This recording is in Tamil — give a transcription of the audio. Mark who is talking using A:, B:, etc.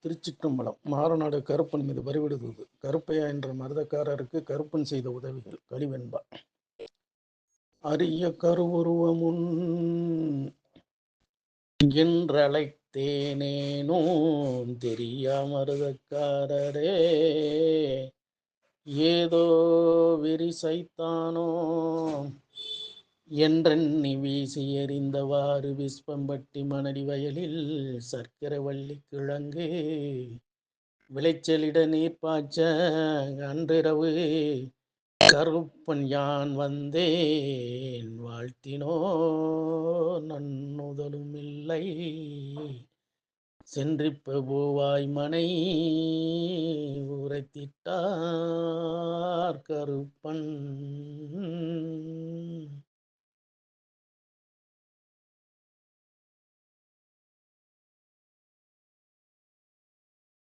A: திருச்சிற்றம்பலம். மாறநாடு கருப்பன் மீது பறிவிடுதூது. கருப்பையா என்ற மருதக்காரருக்கு கருப்பன் செய்த உதவிகள். கலிவெண்பா. அரிய கருவுருவமுன் என்றழைத்தேனேனோ தெரியா மருதக்காரரே, ஏதோ விரிசைத்தானோ என்றெண்ணி வீசி எறிந்தவாறு விஸ்வம்பட்டி மணடி வயலில் சர்க்கரை வள்ளி கிழங்கு விளைச்சலிட நீர் பாய்ச்ச அன்றிரவு கருப்பன் யான் வந்தேன் வாழ்த்தினோ நன்னுதலும் இல்லை சென்றிப்ப பூவாய் மனை உரைத்திட்டார் கருப்பன்.